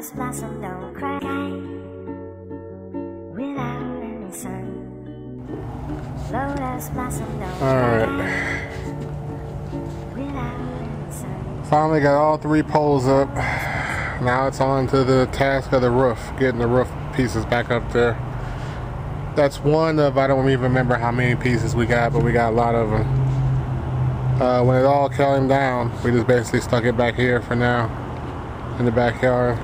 Lotus blossom don't cry without any sun. Lotus blossom don't cry without any sun. Finally got all 3 poles up. Now it's on to the task of the roof, getting the roof pieces back up there. That's one of, I don't even remember how many pieces we got, but we got a lot of them. When it all came down, we just basically stuck it back here for now in the backyard.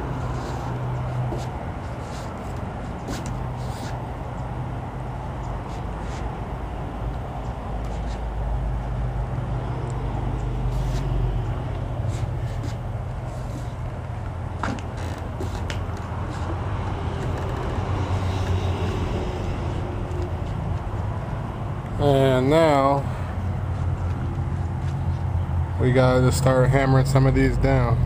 And now we gotta just start hammering some of these down.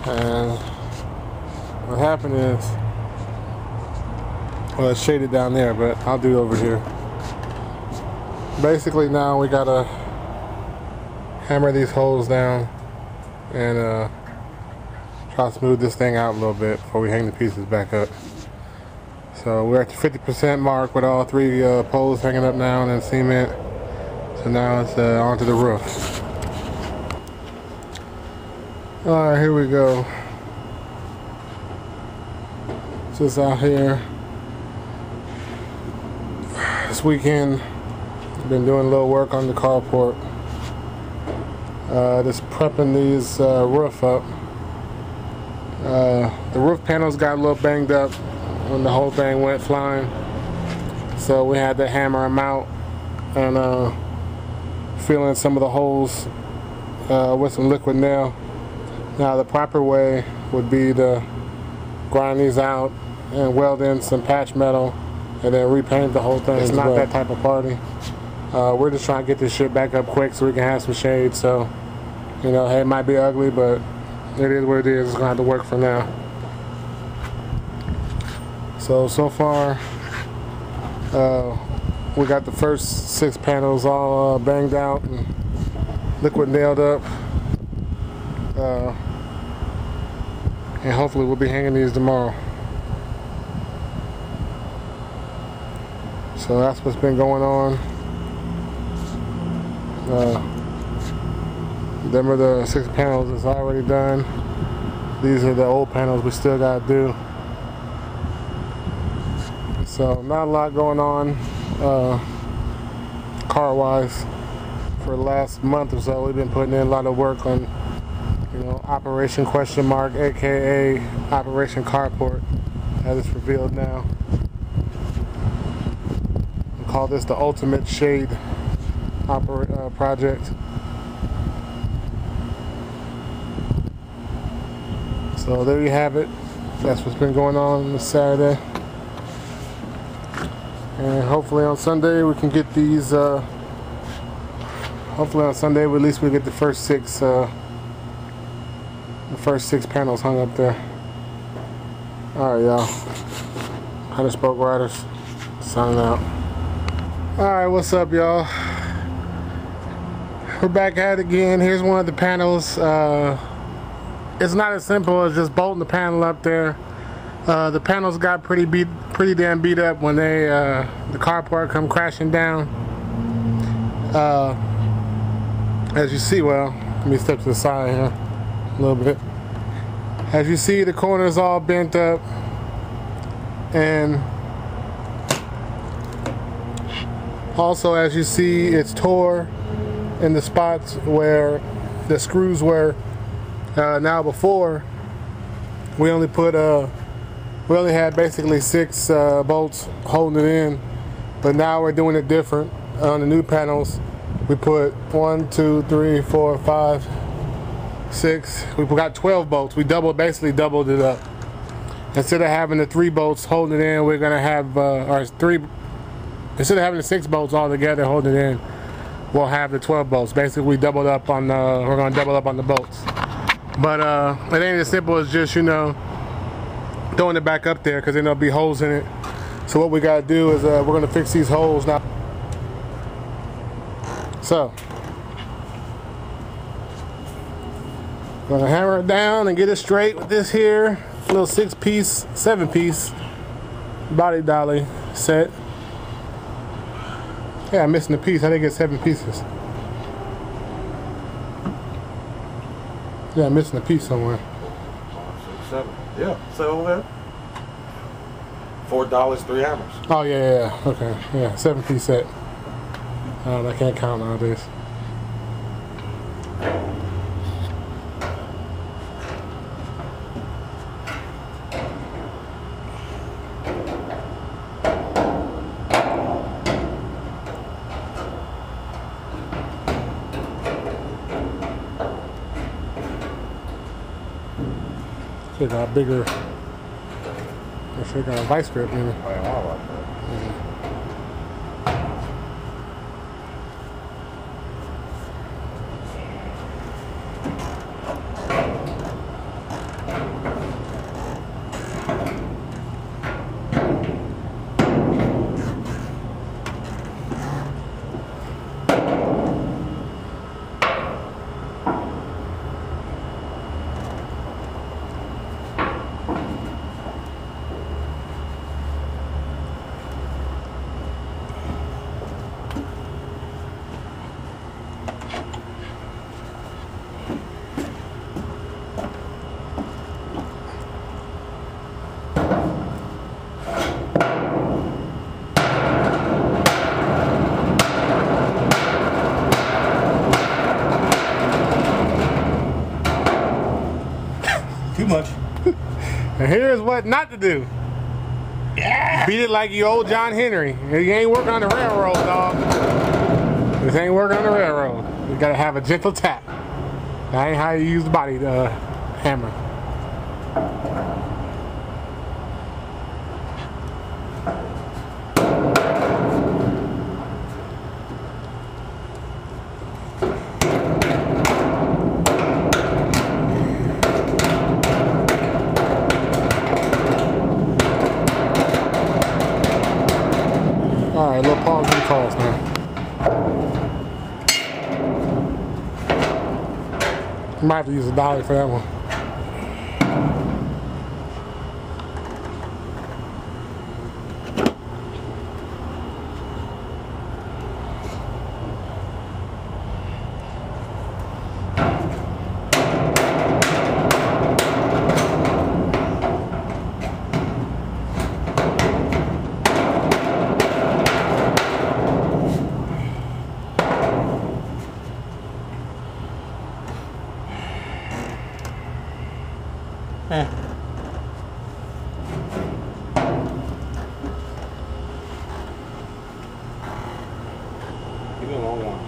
And what happened is, well, it's shaded down there, but I'll do it over here. Basically now we gotta hammer these holes down and try to smooth this thing out a little bit before we hang the pieces back up. So we're at the 50% mark with all 3 poles hanging up now and then cement. So now it's onto the roof. Alright, here we go. Just out here this weekend. I've been doing a little work on the carport. Just prepping these roof up. The roof panels got a little banged up when the whole thing went flying, so we had to hammer them out and fill in some of the holes with some liquid nail. Now the proper way would be to grind these out and weld in some patch metal and then repaint the whole thing. It's not that type of party. We're just trying to get this shit back up quick so we can have some shade. So, you know, hey, it might be ugly, but it is what it is. It's gonna have to work for now. So far, we got the first 6 panels all banged out and liquid nailed up. And hopefully we'll be hanging these tomorrow. So that's what's been going on. Them are the 6 panels that's already done. These are the old panels we still gotta do. So not a lot going on car wise. For the last month or so we've been putting in a lot of work on, you know, Operation Question Mark, aka Operation Carport, as it's revealed now. We call this the ultimate shade project. So there you have it. That's what's been going on this Saturday. And hopefully on Sunday we can get these, hopefully on Sunday at least we get the first 6 panels hung up there. Alright, y'all. Hunter Spoke Riders signing out. Alright, what's up, y'all? We're back at it again. Here's one of the panels. It's not as simple as just bolting the panel up there. The panels got pretty damn beat up when they the carport come crashing down. As you see, well, let me step to the side here a little bit. As you see, the corners all bent up, and also as you see, it's tore in the spots where the screws were. Now before, we only had basically 6 bolts holding it in, but now we're doing it different. On the new panels, we put 1, 2, 3, 4, 5, 6. We got 12 bolts. We basically doubled it up. Instead of having the 3 bolts holding it in, we're gonna have instead of having the 6 bolts all together holding it in, we'll have the 12 bolts. Basically, we doubled up on we're gonna double up on the bolts. But it ain't as simple as just, you know, throwing it back up there, because then there'll be holes in it. So what we gotta do is we're gonna fix these holes now. So we're gonna hammer it down and get it straight with this here little 6-piece, 7-piece body dolly set. Yeah, I'm missing a piece. I didn't get 7 pieces. Yeah, I'm missing a piece somewhere. 5, 6, 7. Yeah, so over there. $4, 3 hammers. Oh yeah. Okay, yeah, 7-piece set. I can't count nowadays. Should got a bigger. I should got a vice grip in it. I ain't want like that. Too much. And here's what not to do. Yeah. Beat it like you old John Henry. You ain't working on the railroad, dog. This ain't working on the railroad. You gotta have a gentle tap. That ain't how you use the body hammer. Alright, little pause and calls now. Might have to use a dolly for that one. Give me a long one.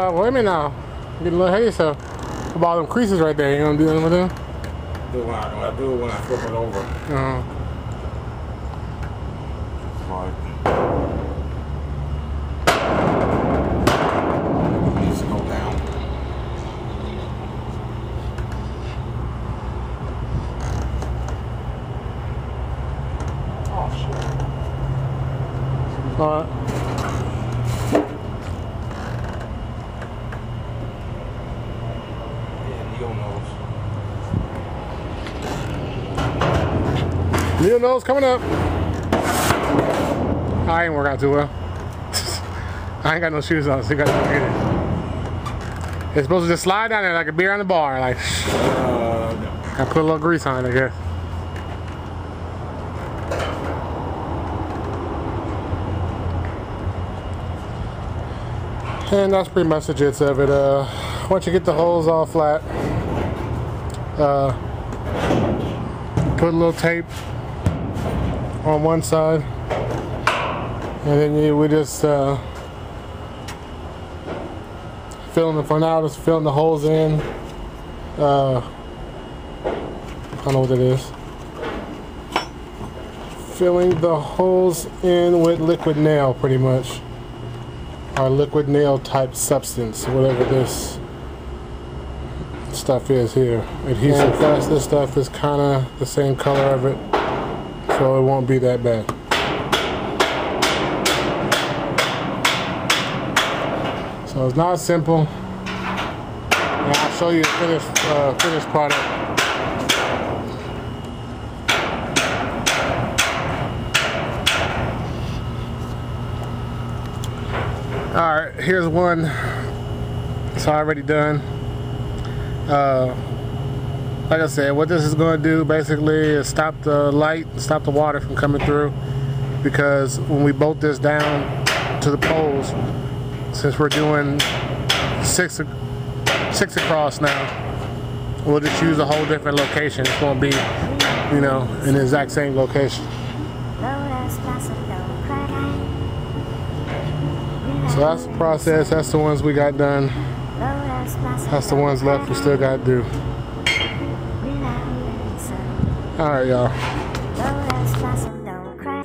Wait a minute now. Get a little ahead of yourself. About them creases right there. You gonna do anything with them? Do it when I do it when I flip it over. Like, it needs to go down. Oh shit. Alright. Needle nose coming up. I ain't work out too well. I ain't got no shoes on, so you gotta go get it. It's supposed to just slide down there like a beer on the bar. Like, No. I put a little grease on it, I guess. And that's pretty much the gist of it. Once you get the holes all flat, put a little tape on one side, and then we just filling them for now. Just filling the holes in. I don't know what it is. Filling the holes in with liquid nail, pretty much. Or liquid nail type substance, whatever this stuff is here. Adhesive plus, this stuff is kind of the same color of it, so it won't be that bad. So it's not simple. And I'll show you the finished product. Alright, here's one. It's already done. Like I said, what this is going to do basically is stop the light, stop the water from coming through, because when we bolt this down to the poles, since we're doing six across now, we'll just use a whole different location. It won't be, you know, in the exact same location. So that's the process. That's the ones we got done. That's the ones left we still got to do. Alright, y'all. Lotus blossom don't cry.